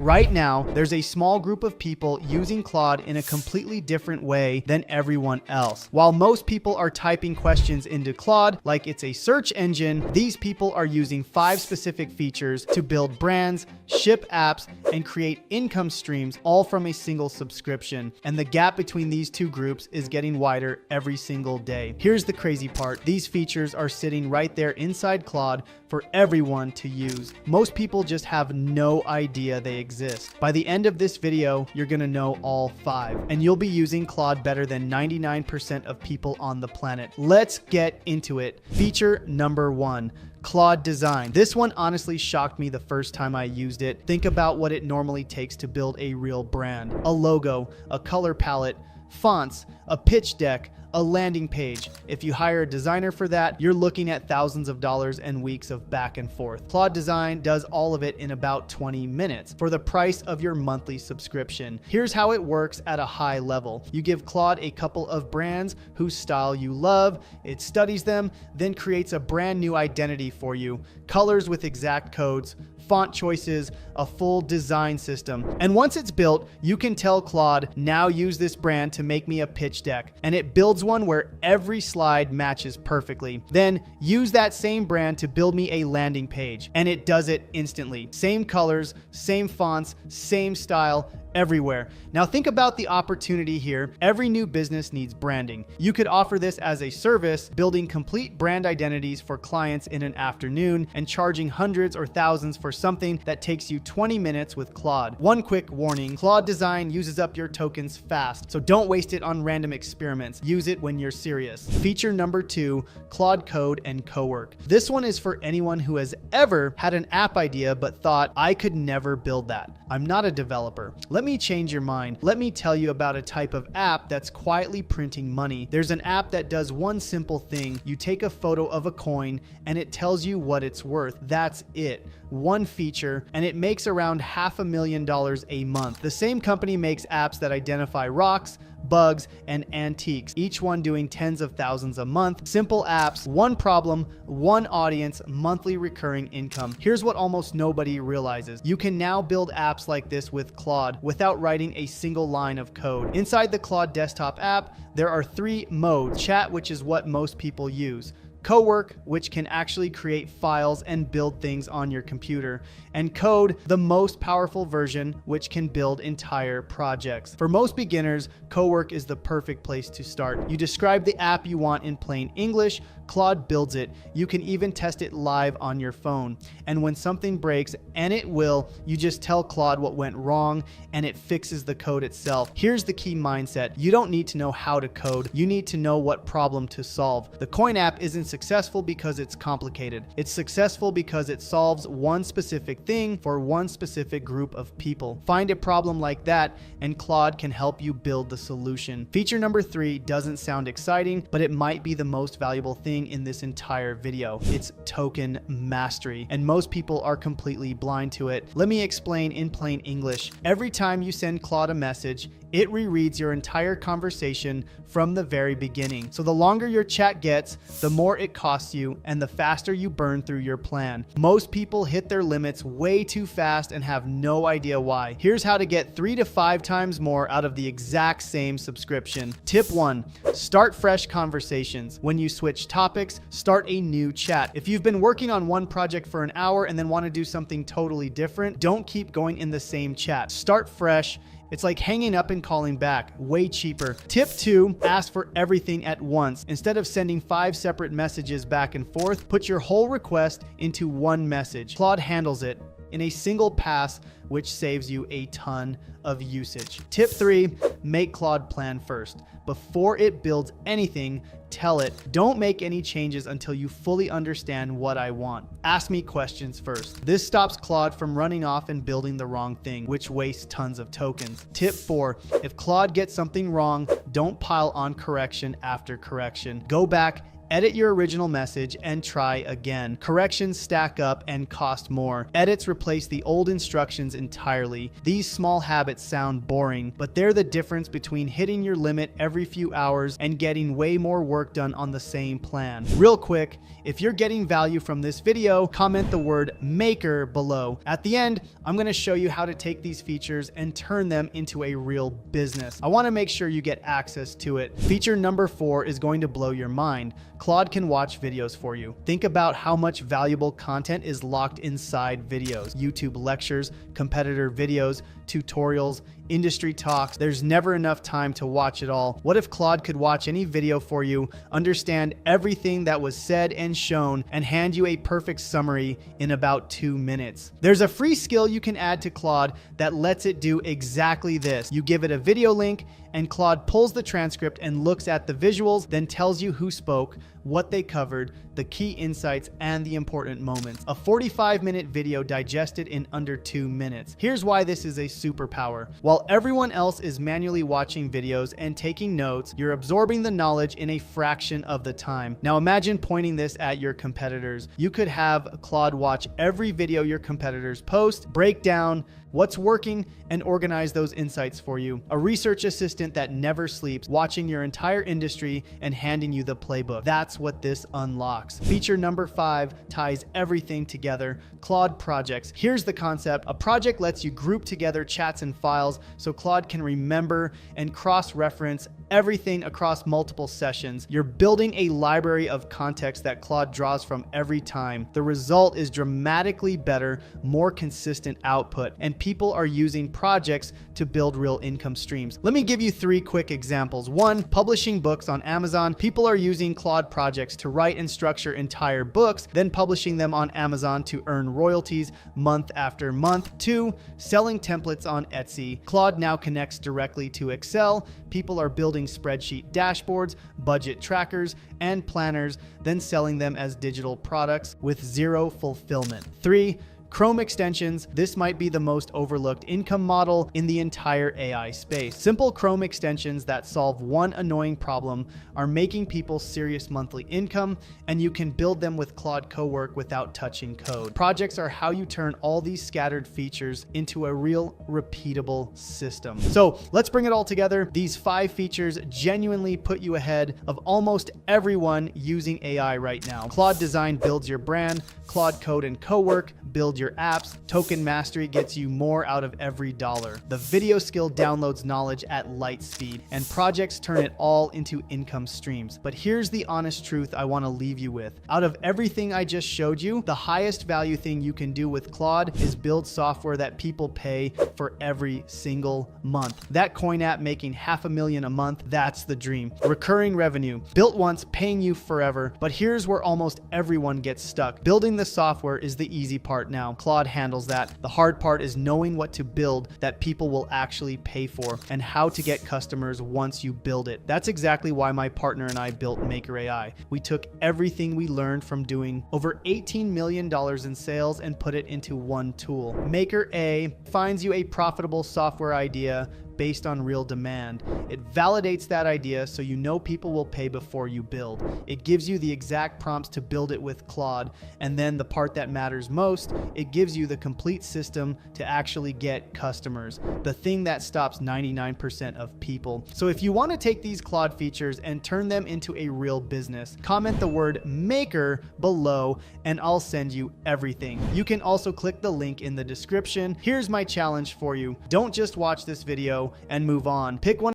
Right now, there's a small group of people using Claude in a completely different way than everyone else. While most people are typing questions into Claude like it's a search engine, these people are using 5 specific features to build brands, ship apps, and create income streams, all from a single subscription. And the gap between these two groups is getting wider every single day. Here's the crazy part. These features are sitting right there inside Claude for everyone to use. Most people just have no idea they exist. By the end of this video, you're gonna know all 5, and you'll be using Claude better than 99% of people on the planet. Let's get into it. Feature number 1. Claude Design. This one honestly shocked me the first time I used it. Think about what it normally takes to build a real brand. A logo, a color palette, fonts, a pitch deck, a landing page. If you hire a designer for that, you're looking at thousands of dollars and weeks of back and forth. Claude Design does all of it in about 20 minutes for the price of your monthly subscription. Here's how it works at a high level. You give Claude a couple of brands whose style you love, it studies them, then creates a brand new identity for you. Colors with exact codes, font choices, a full design system. And once it's built, you can tell Claude, now use this brand to make me a pitch deck. And it builds one where every slide matches perfectly. Then use that same brand to build me a landing page. And it does it instantly. Same colors, same fonts, same style, everywhere. Now think about the opportunity here. Every new business needs branding. You could offer this as a service, building complete brand identities for clients in an afternoon and charging hundreds or thousands for something that takes you 20 minutes with Claude. One quick warning, Claude Design uses up your tokens fast, so don't waste it on random experiments. Use it when you're serious. Feature number 2, Claude Code and Cowork. This one is for anyone who has ever had an app idea but thought, I could never build that. I'm not a developer. Let me change your mind. Let me tell you about a type of app that's quietly printing money. There's an app that does one simple thing. You take a photo of a coin and it tells you what it's worth. That's it. One feature, and it makes around $500,000 a month. The same company makes apps that identify rocks, bugs, and antiques, each one doing tens of thousands a month. Simple apps, one problem, one audience, monthly recurring income. Here's what almost nobody realizes. You can now build apps like this with Claude without writing a single line of code. Inside the Claude desktop app, there are 3 modes. Chat, which is what most people use. Cowork, which can actually create files and build things on your computer, and Code, the most powerful version, which can build entire projects. For most beginners, Cowork is the perfect place to start. You describe the app you want in plain English, Claude builds it. You can even test it live on your phone. And when something breaks, and it will, you just tell Claude what went wrong and it fixes the code itself. Here's the key mindset. You don't need to know how to code. You need to know what problem to solve. The Coin app isn't successful because it's complicated. It's successful because it solves one specific thing for one specific group of people. Find a problem like that and Claude can help you build the solution. Feature number 3 doesn't sound exciting, but it might be the most valuable thing in this entire video. It's token mastery, and most people are completely blind to it. Let me explain in plain English. Every time you send Claude a message, it rereads your entire conversation from the very beginning. So the longer your chat gets, the more it costs you and the faster you burn through your plan. Most people hit their limits way too fast and have no idea why. Here's how to get 3 to 5 times more out of the exact same subscription. Tip 1, start fresh conversations. When you switch topics, start a new chat. If you've been working on one project for an hour and then want to do something totally different, don't keep going in the same chat. Start fresh. It's like hanging up and calling back, way cheaper. Tip 2, ask for everything at once. Instead of sending 5 separate messages back and forth, put your whole request into one message. Claude handles it in a single pass, which saves you a ton of usage. Tip 3, make Claude plan first. Before it builds anything, tell it, don't make any changes until you fully understand what I want. Ask me questions first. This stops Claude from running off and building the wrong thing, which wastes tons of tokens. Tip 4, if Claude gets something wrong, don't pile on correction after correction. Go back Edit your original message and try again. Corrections stack up and cost more. Edits replace the old instructions entirely. These small habits sound boring, but they're the difference between hitting your limit every few hours and getting way more work done on the same plan. Real quick, if you're getting value from this video, comment the word maker below. At the end, I'm going to show you how to take these features and turn them into a real business. I want to make sure you get access to it. Feature number 4 is going to blow your mind. Claude can watch videos for you. Think about how much valuable content is locked inside videos. YouTube lectures, competitor videos, tutorials, industry talks. There's never enough time to watch it all. What if Claude could watch any video for you, understand everything that was said and shown, and hand you a perfect summary in about 2 minutes? There's a free skill you can add to Claude that lets it do exactly this. You give it a video link, and Claude pulls the transcript and looks at the visuals, then tells you who spoke, what they covered, the key insights, and the important moments. A 45-minute video digested in under 2 minutes. Here's why this is a superpower. While everyone else is manually watching videos and taking notes, you're absorbing the knowledge in a fraction of the time. Now imagine pointing this at your competitors. You could have Claude watch every video your competitors post, break down what's working, and organize those insights for you. A research assistant that never sleeps, watching your entire industry and handing you the playbook. That's what this unlocks. Feature number 5 ties everything together. Claude projects. Here's the concept. A project lets you group together chats and files so Claude can remember and cross-reference everything across multiple sessions. You're building a library of context that Claude draws from every time. The result is dramatically better, more consistent output, and people are using projects to build real income streams. Let me give you 3 quick examples. 1, publishing books on Amazon. People are using Claude projects to write and structure entire books, then publishing them on Amazon to earn royalties month after month. 2, selling templates on Etsy. Claude now connects directly to Excel. People are building spreadsheet dashboards, budget trackers, and planners, then selling them as digital products with zero fulfillment. 3, Chrome extensions. This might be the most overlooked income model in the entire AI space. Simple Chrome extensions that solve one annoying problem are making people serious monthly income, and you can build them with Claude Cowork without touching code. Projects are how you turn all these scattered features into a real repeatable system. So let's bring it all together. These 5 features genuinely put you ahead of almost everyone using AI right now. Claude Design builds your brand. Claude Code and Cowork build your apps. Token Mastery gets you more out of every dollar. The Video Skill downloads knowledge at light speed, and projects turn it all into income streams. But here's the honest truth I want to leave you with. Out of everything I just showed you, the highest value thing you can do with Claude is build software that people pay for every single month. That coin app making $500,000 a month, that's the dream. Recurring revenue, built once, paying you forever. But here's where almost everyone gets stuck. Building the software is the easy part now. Claude handles that. The hard part is knowing what to build that people will actually pay for and how to get customers once you build it. That's exactly why my partner and I built Maker AI. We took everything we learned from doing over $18 million in sales and put it into one tool. Maker AI finds you a profitable software idea based on real demand. It validates that idea so you know people will pay before you build. It gives you the exact prompts to build it with Claude, and then the part that matters most, it gives you the complete system to actually get customers, the thing that stops 99% of people. So if you want to take these Claude features and turn them into a real business, comment the word maker below and I'll send you everything. You can also click the link in the description. Here's my challenge for you. Don't just watch this video and move on. Pick one